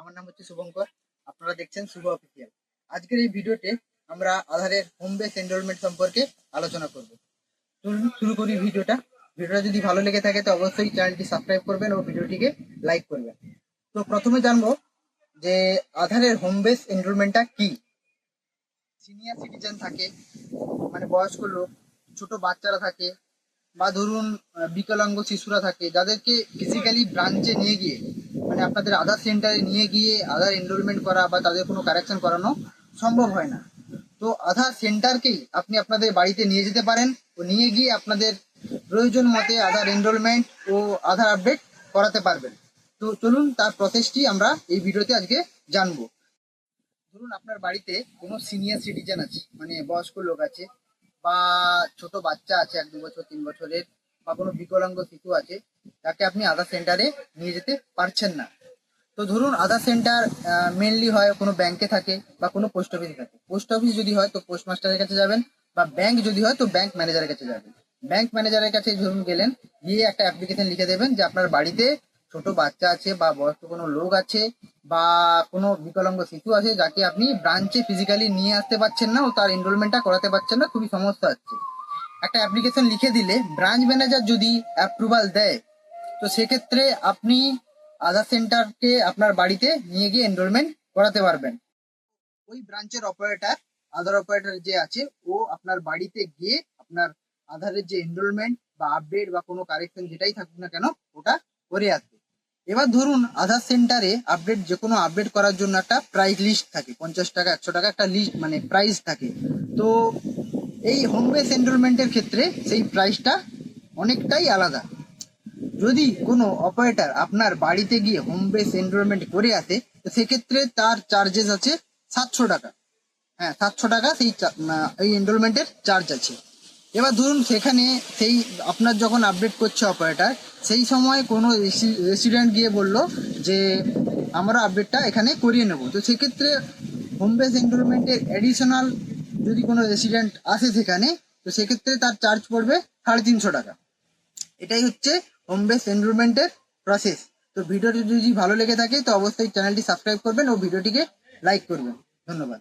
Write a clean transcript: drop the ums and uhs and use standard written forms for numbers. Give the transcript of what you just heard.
আমার নাম হচ্ছে শুভঙ্কর। আপনারা দেখছেন শুভ অফিসিয়াল। আজকের এই ভিডিওতে আমরা আধারের হোম বেস এনরোলমেন্ট সম্পর্কে আলোচনা করব। চলুন শুরু করি ভিডিওটা। ভিডিওটা যদি ভালো লেগে থাকে তো অবশ্যই চ্যানেলটি সাবস্ক্রাইব করবেন ও ভিডিওটিকে লাইক করবেন। তো প্রথমে জানবো যে আধারের হোম বেস এনরোলমেন্টটা কি। সিনিয়র সিটিজেন থাকে, মানে বয়স্ক লোক, ছোট বাচ্চারা থাকে, বা ধরুন বিকলাঙ্গ শিশুরা থাকে, যাদেরকে ফিজিক্যালি ব্রাঞ্চে নিয়ে গিয়ে, মানে আপনাদের আধার সেন্টারে নিয়ে গিয়ে আধার এনরোলমেন্ট করা বা তাদের কোনো কারেকশন করানো সম্ভব হয় না। তো আধার সেন্টারকেই আপনি আপনাদের বাড়িতে নিয়ে যেতে পারেন ও নিয়ে গিয়ে আপনাদের প্রয়োজন মতে আধার এনরোলমেন্ট ও আধার আপডেট করাতে পারবেন। তো চলুন তার প্রসেসটি আমরা এই ভিডিওতে আজকে জানবো। ধরুন আপনার বাড়িতে কোনো সিনিয়র সিটিজেন আছে, মানে বয়স্ক লোক আছে, বা ছোট বাচ্চা আছে 1-2 বছর 3 বছরের, বা কোনো বিকলাঙ্গ শিশু আছে, যাকে আপনি আধার সেন্টারে নিয়ে যেতে পারছেন না। তো ধরুন আধার সেন্টার মেনলি হয় কোনো ব্যাংকে থাকে বা কোনো পোস্ট অফিসে থাকে। পোস্ট অফিস যদি হয় তো পোস্ট মাস্টারের কাছে যাবেন, বা ব্যাংক যদি হয় তো ব্যাংক ম্যানেজারের কাছে যাবেন। ব্যাংক ম্যানেজারের কাছে ধরুন গেলেন, গিয়ে একটা অ্যাপ্লিকেশন লিখে দেবেন যে আপনার বাড়িতে ছোট বাচ্চা আছে বা বয়স্ক কোনো লোক আছে বা কোনো বিকলাঙ্গ শিশু আছে, যাকে আপনি ব্রাঞ্চে ফিজিক্যালি নিয়ে আসতে পারছেন না ও তার এনরোলমেন্টটা করাতে পারছেন না, খুবই সমস্যা হচ্ছে। একটা অ্যাপ্লিকেশন লিখে দিলে ব্রাঞ্চ ম্যানেজার যদি অ্যাপ্রুভাল দেয় তো সেক্ষেত্রে আপনি আধার সেন্টারকে আপনার বাড়িতে নিয়ে গিয়ে এনরোলমেন্ট করাতে পারবেন। ওই ব্রাঞ্চের অপারেটর, আধার অপারেটর যে আছে, ও আপনার বাড়িতে গিয়ে আপনার আধারের যে এনরোলমেন্ট বা আপডেট বা কোনো কারেকশন যেটাই থাকুক না কেন ওটা করে আসবে। এবার ধরুন আধার সেন্টারে আপডেট, যে কোনো আপডেট করার জন্য একটা প্রাইস লিস্ট থাকে, 50 টাকা 100 টাকা একটা লিস্ট মানে প্রাইস থাকে। তো এই হোম বেস এনরোলমেন্টের ক্ষেত্রে সেই প্রাইসটা অনেকটাই আলাদা। যদি কোনো অপারেটর আপনার বাড়িতে গিয়ে হোম বেস এনরোলমেন্ট করে আসে তো সেক্ষেত্রে তার চার্জেস আছে 700 টাকা। হ্যাঁ, 700 টাকা এই এনরোলমেন্টের চার্জ আছে। এবার ধরুন সেখানে সেই আপনার যখন আপডেট করছে অপারেটর, সেই সময় কোনো রেসিডেন্ট গিয়ে বলল যে আমরা আপডেটটা এখানে করিয়ে নেব, তো সেক্ষেত্রে হোম বেস এনরোলমেন্টের অ্যাডিশনাল যদি কোনো রেসিডেন্ট আসে সেখানে, তো সেক্ষেত্রে তার চার্জ পড়বে 350 টাকা। এটাই হচ্ছে হোম বেস এনরোলমেন্টের প্রসেস। তো ভিডিওটি যদি ভালো লেগে থাকে তো অবশ্যই চ্যানেলটি সাবস্ক্রাইব করবেন ও ভিডিওটিকে লাইক করবেন। ধন্যবাদ।